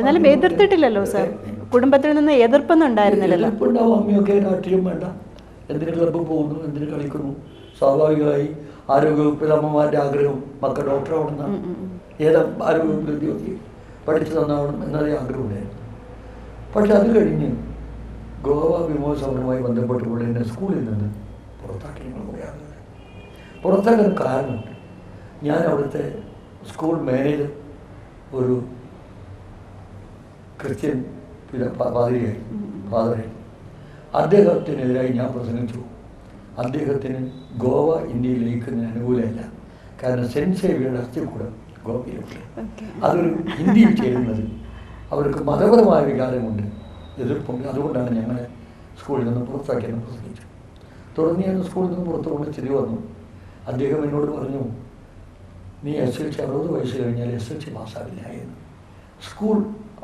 എന്നാലും എതിർത്തിട്ടില്ലല്ലോ സാർ, കുടുംബത്തിൽ നിന്ന് എതിർപ്പൊന്നും ഉണ്ടായിരുന്നില്ലല്ലോ. എതിർപ്പുണ്ടാവും. അമ്മയൊക്കെ രാഷ്ട്രീയം വേണ്ട, എന്തിന് ക്ലബ്ബിൽ പോകുന്നു, എന്തിന് കളിക്കുന്നു. സ്വാഭാവികമായി ആരോഗ്യവകുപ്പിൽ അമ്മമാരുടെ ആഗ്രഹം മക്കൾ ഡോക്ടറാവണമെന്നാണ്. ഏത് ആരോഗ്യവകുപ്പിൽ ഉദ്യോഗി പഠിച്ചു തന്നാവണം എന്നതേ ആഗ്രഹമുണ്ടായിരുന്നു. പക്ഷെ അത് കഴിഞ്ഞ് ഗോവ വിമോചന സമരവുമായി ബന്ധപ്പെട്ടുകൊണ്ട് എന്നെ സ്കൂളിൽ നിന്ന് പുറത്താക്കി. പുറത്താക്കാൻ കാരണമുണ്ട്. ഞാൻ അവിടുത്തെ സ്കൂൾ മാനേജർ ഒരു ക്രിസ്ത്യൻ പാതിരിയായി, ഫാദറായി. അദ്ദേഹത്തിനെതിരായി ഞാൻ പ്രസംഗിച്ചു. അദ്ദേഹത്തിന് ഗോവ ഇന്ത്യയിൽ ലയിക്കുന്നതിന് അനുകൂലമല്ല. കാരണം സെൻറ്റ് സേവിയറുടെ അസ്ഥികൂടം ഗോവയിലുണ്ട്. അതൊരു ഇന്ത്യയിൽ ചേരുന്നത് അവർക്ക് മതപരമായ വികാരമുണ്ട്, എതിർപ്പുണ്ട്. അതുകൊണ്ടാണ് ഞങ്ങളെ സ്കൂളിൽ നിന്ന് പുറത്താക്കിയെന്ന് പ്രസംഗിച്ചു. തുടർന്ന് ഞാൻ സ്കൂളിൽ നിന്ന് പുറത്തു കൊണ്ട് തിരി വന്നു. അദ്ദേഹം എന്നോട് പറഞ്ഞു, നീ SLC 60 വയസ്സ് കഴിഞ്ഞാൽ SLC പാസ്സാവില്ല എന്ന് സ്കൂൾ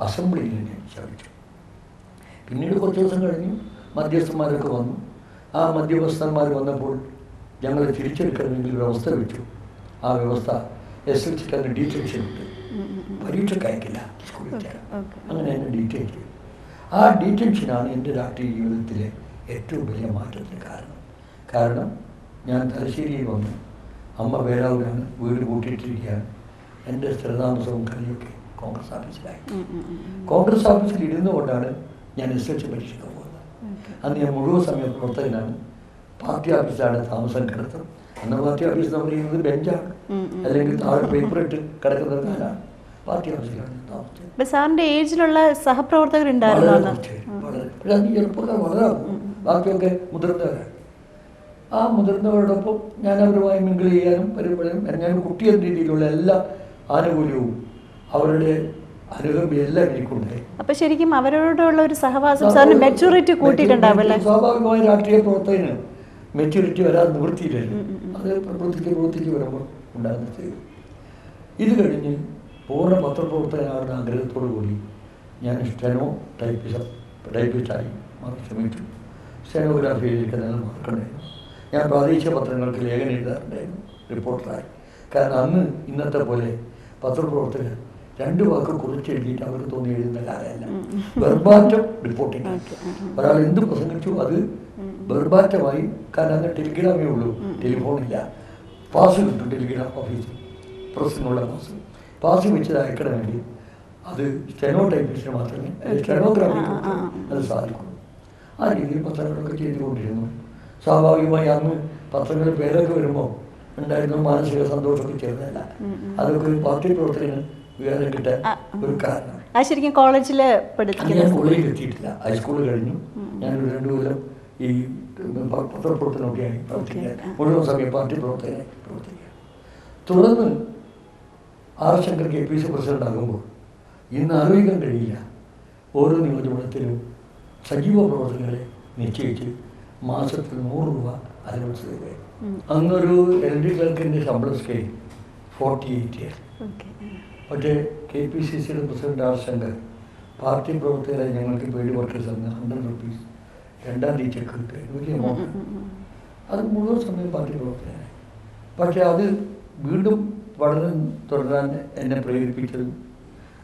അസംബ്ലിയിൽ എന്നെ ശാസിച്ചു. പിന്നീട് കുറച്ച് ദിവസം കഴിഞ്ഞു മധ്യസ്ഥന്മാരൊക്കെ വന്നു. ആ മധ്യസ്ഥന്മാർ വന്നപ്പോൾ ഞങ്ങളെ തിരിച്ചെടുക്കണമെങ്കിൽ വ്യവസ്ഥ വെച്ചു. ആ വ്യവസ്ഥ SLCക്ക് അതിന് ഡീറ്റെയിൽസ് ഉണ്ട്, പരീക്ഷയ്ക്ക് അയക്കില്ല സ്കൂളിൽ ചേരാൻ. അങ്ങനെ എന്നെ ഡീറ്റെയിൽ ചെയ്തു. ആ ഡീറ്റെയിൽസിനാണ് എൻ്റെ രാഷ്ട്രീയ ജീവിതത്തിലെ ഏറ്റവും വലിയ മാറ്റത്തിന് കാരണം ഞാൻ തലശ്ശേരിയിൽ വന്നു. അമ്മ വേലാവിലാണ്, വീട് കൂട്ടിയിട്ടിരിക്കുകയാണ്. എൻ്റെ സ്ഥിരതാമസവും കളിയൊക്കെ കോൺഗ്രസ് ഓഫീസിലായി. കോൺഗ്രസ് ഓഫീസിൽ ഇരുന്നുകൊണ്ടാണ് ഞാൻ SLC പരീക്ഷയ്ക്ക് പോകുന്നത്. അന്ന് ഞാൻ മുഴുവൻ സമയ പ്രവർത്തകനാണ്. പാർട്ടി ഓഫീസിലാണ് താമസം കിടത്തും. അന്ന് പാർട്ടി ഓഫീസ് എന്ന് പറയുന്നത് ബെഞ്ചാണ്, അല്ലെങ്കിൽ താഴെ പേപ്പർ ഇട്ട് കിടക്കുന്ന കാലാണ്. പാർട്ടി ഓഫീസിലാണ് താമസിച്ചത്. സാറിന്റെ ഏജിലുള്ള സഹപ്രവർത്തകരുണ്ടായിരുന്നു. ചെറുപ്പക്കാർ വളരെ, ബാക്കിയൊക്കെ മുതിർന്നവരാണ്. ആ മുതിർന്നവരോടൊപ്പം ഞാൻ അവരുമായി മിങ്കിൾ ചെയ്യാനും പരിപാടിയും ഞാൻ കുട്ടി എന്ന രീതിയിലുള്ള എല്ലാ ആനുകൂല്യവും അവരുടെ അനുകമ്പയും എല്ലാം എനിക്കുണ്ടായി. അപ്പൊ ശരിക്കും അവരോടുള്ള ഒരു സഹവാസം സാറിന് മെച്ചൂരിറ്റി കൂട്ടിയിട്ടുണ്ടാവില്ലേ? സ്വാഭാവികമായി രാഷ്ട്രീയ പ്രവർത്തകന് മെച്ചൂരിറ്റി വരാൻ നിവൃത്തിയില്ലല്ലോ. അത് പ്രവർത്തിച്ച് വരുമ്പോൾ ഉണ്ടാകുന്നത്. ഇത് കഴിഞ്ഞ് പൂർണ്ണ പത്രപ്രവർത്തകനാകുന്ന ആഗ്രഹത്തോടു കൂടി ഞാൻ സ്റ്റെനോ ടൈപ്പിസ്റ്റായി മാറി ശ്രമിച്ചു. സ്റ്റെനോഗ്രാഫിയിലേക്ക് നല്ല മാർക്കുണ്ടായിരുന്നു. ഞാൻ പ്രാദേശിക പത്രങ്ങൾക്ക് ലേഖനം എഴുതാറുണ്ടായിരുന്നു, റിപ്പോർട്ടറായി. കാരണം അന്ന് ഇന്നത്തെ പോലെ പത്രപ്രവർത്തകർ 2 വാക്ക് കുറിച്ച് എഴുതിയിട്ട് അവർക്ക് തോന്നി എഴുതുന്ന കാലമല്ല. Verbatim reporting. ഒരാൾ എന്ത് പ്രസംഗിച്ചു അത് വെർബാറ്റമായി. കാരണം അന്ന് ടെലിഗ്രാമേ ഉള്ളൂ, ടെലിഫോണില്ല. പാസ് കിട്ടും ടെലിഗ്രാം ഓഫീസിൽ, പ്രസ്സിനുള്ള പാസ് വെച്ചത് അയക്കണമെങ്കിൽ അത് സ്റ്റെനോ ടൈപ്പിസ്റ്റിന് മാത്രമേ, സ്റ്റെനോഗ്രാഫി അത് സാധിക്കുള്ളൂ. ആ രീതിയിൽ പത്രങ്ങളൊക്കെ ചെയ്തുകൊണ്ടിരുന്നു. സ്വാഭാവികമായി അന്ന് പത്രങ്ങളിൽ പേരൊക്കെ വരുമ്പോൾ ഉണ്ടായിരുന്ന മാനസിക സന്തോഷമൊക്കെ ചേർന്നല്ല. അതൊക്കെ പാർട്ടി പ്രവർത്തകന് വികാരം കിട്ടാൻ ഒരു കാരണമാണ്. ശരിക്കും കോളേജിൽ ഞാൻ കോളേജിൽ എത്തിയിട്ടില്ല. ഹൈസ്കൂൾ കഴിഞ്ഞു. ഞാനൊരു 2 കൊല്ലം ഈ പത്രപ്രവർത്തനമൊക്കെയായി പ്രവർത്തിക്കാൻ, മുഴുവൻ സമയം പാർട്ടി പ്രവർത്തകനായി പ്രവർത്തിക്കുക. തുടർന്ന് R. ശങ്കർ KPC പ്രസിഡന്റ് ആകുമ്പോൾ ഇന്ന് ആലോചിക്കാൻ കഴിയില്ല, ഓരോ നിയോജകമണ്ഡലത്തിലും സജീവ പ്രവർത്തകരെ നിശ്ചയിച്ച് മാസത്തിൽ 100 രൂപ അലവൻസ് തരുകയാണ്. അന്നൊരു LD ക്ലർക്കിൻ്റെ ശമ്പള സ്കെയിൽ 48 പക്ഷേ KPCCയുടെ പ്രസിഡന്റ് R. ശങ്കർ പാർട്ടി പ്രവർത്തകരെ ഞങ്ങൾക്ക് പേടി വർക്കേഴ്സ് തന്ന 100 rupees 2ാം തീയതി ചെക്ക് കിട്ടുക, വലിയ എമൗണ്ട്. അത് മുഴുവൻ സമയം പാർട്ടി പ്രവർത്തകനായി. പക്ഷേ അത് വീണ്ടും പഠനം തുടരാൻ എന്നെ പ്രേരിപ്പിച്ചത്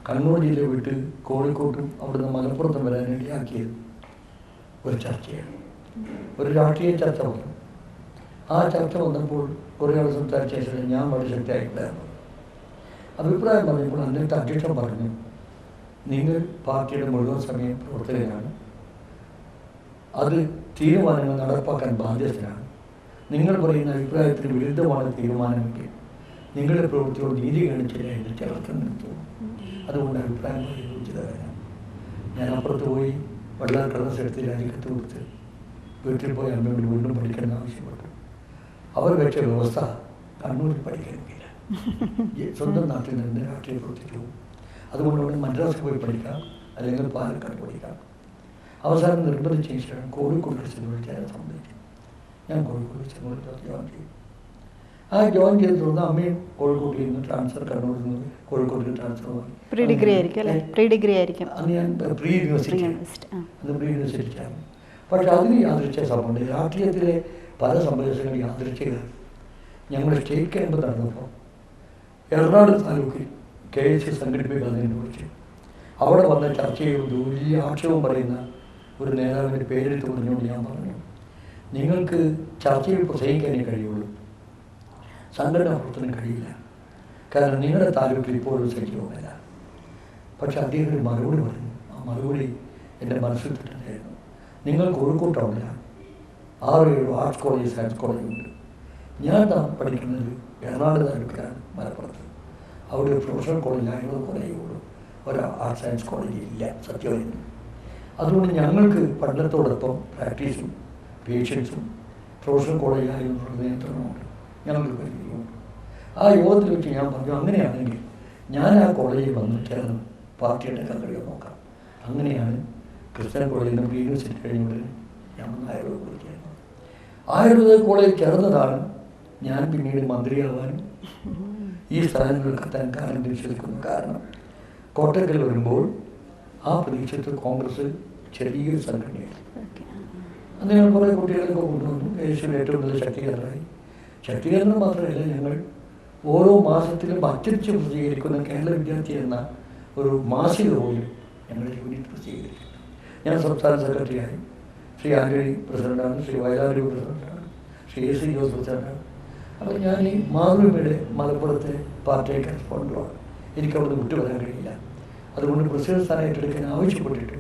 കണ്ണൂർ ജില്ല വിട്ട് കോഴിക്കോട്ടും അവിടുന്ന് മലപ്പുറത്തും വരാൻ ഇടയാക്കിയത് ഒരു ചർച്ചയാണ്, ഒരു രാഷ്ട്രീയ ചർച്ച വന്നു. ആ ചർച്ച വന്നപ്പോൾ കുറേ ആൾ സംസാരിച്ച ശേഷം ഞാൻ വളരെ ശക്തിയായിട്ടുണ്ടായിരുന്നു. അഭിപ്രായം പറഞ്ഞപ്പോൾ അതിൻ്റെ അധ്യക്ഷൻ പറഞ്ഞു, നിങ്ങൾ പാർട്ടിയുടെ മുഴുവൻ സമയം പ്രവർത്തകനാണ്, അത് തീരുമാനങ്ങൾ നടപ്പാക്കാൻ ബാധ്യസ്ഥനാണ്. നിങ്ങൾ പറയുന്ന അഭിപ്രായത്തിന് വിരുദ്ധമാണ് തീരുമാനമെങ്കിൽ നിങ്ങളുടെ പ്രവൃത്തിയോട് നീതി കാണിച്ചില്ല എന്ന് ചേർത്ത് നിർത്തുന്നു. അതുകൊണ്ട് അഭിപ്രായം ഉചിതമാണ്. ഞാൻ അപ്പുറത്ത് പോയി വെള്ളം കടസ് എടുത്ത് രാജിക്കത്ത് കൊടുത്ത് വീട്ടിൽ പോയി അമ്മയോട് വീണ്ടും പഠിക്കണം ആവശ്യപ്പെട്ടു. അവർ വെച്ച വ്യവസ്ഥ കണ്ണൂരിൽ പഠിക്കാനില്ല, സ്വന്തം നാട്ടിൽ നിന്ന് രാഷ്ട്രീയ പ്രവർത്തിച്ചു. അതുകൊണ്ട് മദ്രാസിൽ പോയി പഠിക്കാം, അല്ലെങ്കിൽ പാലക്കാട് പഠിക്കാം. അവസാനം നിർബന്ധിച്ചതിന് ശേഷം കോഴിക്കോട് ചെന്നോട് ചേരാൻ സംബന്ധിച്ചു. ഞാൻ കോഴിക്കോട് ചെന്നോട് ജോയിൻ ചെയ്തു. ആ ജോയിൻ ചെയ്ത് തുടർന്ന് അമ്മയും കോഴിക്കോട്ടിൽ നിന്ന് ട്രാൻസ്ഫർ, കണ്ണൂരിൽ നിന്ന് കോഴിക്കോട്ടിൽ ട്രാൻസ്ഫർ ആയി. പ്രീ ഡിഗ്രി ആയിരിക്കും. അന്ന് ഞാൻ പ്രീ യൂണിവേഴ്സിറ്റി ആയിരുന്നു. പക്ഷെ അതിന് യാദൃച്ഛ സംഭവമുണ്ട്. രാഷ്ട്രീയത്തിലെ പല സംഭവങ്ങളും യാദൃച്ഛികമാണ്. ഞങ്ങൾ സ്റ്റേറ്റ് ക്യാമ്പ് നടന്നപ്പോൾ എറണാകുളം താലൂക്കിൽ KSC സംഘടിപ്പിക്കുന്നതിനെ കുറിച്ച് അവിടെ വന്ന് ചർച്ച ചെയ്ത് വലിയ ആക്ഷേപം പറയുന്ന ഒരു നേതാവിൻ്റെ പേരെടുത്ത് പറഞ്ഞുകൊണ്ട് ഞാൻ പറഞ്ഞു, നിങ്ങൾക്ക് ചർച്ചയിൽ പ്രസംഗിക്കാനേ കഴിയുള്ളൂ, സംഘടനാ പ്രവർത്തനം കഴിയില്ല, കാരണം നിങ്ങളുടെ താലൂക്കിൽ ഇപ്പോഴും സജീവമല്ല. പക്ഷെ അദ്ദേഹം ഒരു മറുപടി പറഞ്ഞു. ആ മറുപടി എൻ്റെ മനസ്സിൽ തന്നെയായിരുന്നു. നിങ്ങൾ കോഴിക്കോട്ടാവില്ല, 6-7 ആർട്സ് കോളേജ്, സയൻസ് കോളേജുണ്ട്. ഞാൻ പഠിക്കുന്നത് എറണാകുളം താലൂക്കിലാണ്, മലപ്പുറത്ത്. അവിടെ ഒരു പ്രൊഫഷണൽ കോളേജായിരുന്നു, കോളേജുള്ളൂ, ഒരു ആർട്സ് സയൻസ് കോളേജ് ഇല്ല, സത്യമായിരുന്നു. അതുകൊണ്ട് ഞങ്ങൾക്ക് പഠനത്തോടൊപ്പം പ്രാക്ടീസും പേഷ്യൻസും പ്രൊഫഷണൽ കോളേജായുള്ള നിയന്ത്രണമുണ്ട്, ഞങ്ങൾക്ക് പരിചയമുണ്ട്. ആ യോഗത്തിൽ വെച്ച് ഞാൻ പറഞ്ഞു, അങ്ങനെയാണെങ്കിൽ ഞാൻ ആ കോളേജിൽ വന്ന് ചേർന്ന് പാർട്ടിയുടെ കളിയോ നോക്കാം. അങ്ങനെയാണ് ക്രിസ്ത്യൻ കോളേജിൽ നിന്ന് യൂണിവേഴ്സിറ്റി കഴിഞ്ഞുകൊണ്ട് ഞാൻ വന്ന് ആയുർവേദ കോളേജ് ചേർന്നത്. ആയുർവേദ കോളേജ് ചേർന്നതാണ് ഞാൻ പിന്നീട് മന്ത്രിയാവാനും ഈ സ്ഥാനങ്ങൾക്ക് താൻ കാലം തിരിച്ചെടുക്കുന്നു. കാരണം കോട്ടക്കൽ വരുമ്പോൾ ആ പ്രദേശത്ത് കോൺഗ്രസ് ചെറിയൊരു സംഘടനയായിരുന്നു. അദ്ദേഹം കുറേ കുട്ടികളൊക്കെ കൊണ്ടുവന്നു. ദേശീയ ഏറ്റവും നല്ല ശക്തീകരണമായി. ശക്തീകരണം മാത്രമല്ല, ഞങ്ങൾ ഓരോ മാസത്തിലും അച്ചടിച്ച് പ്രസിദ്ധീകരിക്കുന്ന കേരള വിദ്യാർത്ഥി എന്ന ഒരു മാസിക പോലും ഞങ്ങളുടെ യൂണിറ്റ് പ്രസിദ്ധീകരിക്കുന്നു. ഞാൻ സംസ്ഥാന സെക്രട്ടറിയായി. ശ്രീ ആന്റണി പ്രസിഡൻ്റാണ്, ശ്രീ വയലാരി പ്രസിഡൻ്റാണ്, ശ്രീ AC ജോസ് പ്രസിഡൻ്റാണ്. അപ്പോൾ ഞാൻ ഈ മാതൃഭൂമിയുടെ മലപ്പുറത്തെ പാർട്ടി കറസ്പോണ്ടൻ്റാണ്. എനിക്കവിടെ വിട്ടു വരാൻ കഴിയില്ല. അതുകൊണ്ട് പ്രസിഡന്റ് സ്ഥാനം ഏറ്റെടുക്കാൻ ആവശ്യപ്പെട്ടിട്ട്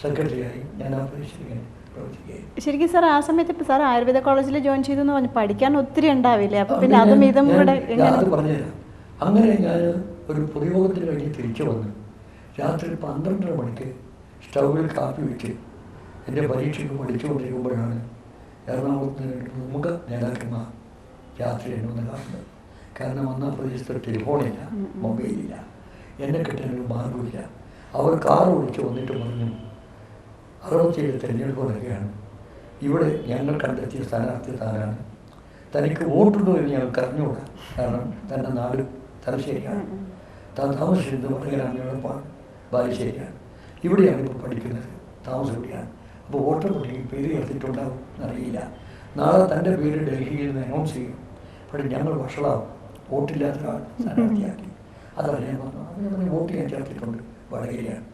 സെക്രട്ടറിയായി ഞാൻ ആ പ്രദേശത്തേക്ക് പ്രവർത്തിക്കുകയായി. ശരിക്കും സാർ ആ സമയത്ത് ഇപ്പം സാർ ആയുർവേദ കോളേജിൽ ജോയിൻ ചെയ്തു എന്ന് പറഞ്ഞു, പഠിക്കാൻ ഒത്തിരി ഉണ്ടാവില്ലേ? അപ്പം പിന്നെ അതും ഇതും കൂടെ അത് പറഞ്ഞുതരാം. അങ്ങനെ ഞാൻ ഒരു പൊതുയോഗത്തിന് കഴിഞ്ഞ് തിരിച്ചു വന്ന് രാത്രി 12:30 മണിക്ക് സ്റ്റൗവിൽ കാപ്പി വെച്ച് എൻ്റെ പരീക്ഷയ്ക്ക് പഠിച്ചുകൊണ്ടിരിക്കുമ്പോഴാണ് എറണാകുളത്ത് പ്രമുഖ നേതാക്കന്മാർ രാത്രി എന്നെ വന്ന് കാണുന്നത്. കാരണം അന്ന് ആ പ്രദേശത്ത് ടെലിഫോണില്ല, മൊബൈലില്ല, എന്നെ കിട്ടാനൊരു മാർഗമില്ല. അവർ കാർ ഓടിച്ച് വന്നിട്ട് പറഞ്ഞു, 67 തെരഞ്ഞെടുപ്പ് നടക്കുകയാണ്, ഇവിടെ ഞങ്ങൾ കണ്ടെത്തിയ സ്ഥാനാർത്ഥി താനാണ്, തനിക്ക് വോട്ടുണ്ടോ എന്ന് ഞങ്ങൾക്ക് അറിഞ്ഞുകൂടാ, കാരണം തൻ്റെ നാട് തലശ്ശേരിയാണ്, താൻ താമസിച്ചിരുന്നത് വടകരാമയോടൊപ്പമാണ്, ബാലുശ്ശേരിയാണ്, ഇവിടെയാണ് ഇപ്പോൾ പഠിക്കുന്നത്, താമസം ഇവിടെയാണ്. അപ്പോൾ വോട്ടർ പട്ടികയിൽ പേര് ചേർത്തിട്ടുണ്ടാവും എന്നറിയില്ല. നാളെ തൻ്റെ പേര് ഡൽഹിയിൽ നിന്ന് അനൗൺസ് ചെയ്യും. പക്ഷേ ഞങ്ങൾ വഷളാവും, വോട്ടില്ലാത്ത ഒരാൾ സ്ഥാനാർത്ഥിയാക്കി. അതറിയാൻ പറഞ്ഞു. അത് വോട്ട് ഞാൻ ചേർത്തിട്ടുണ്ട്, വടകരയാണ്.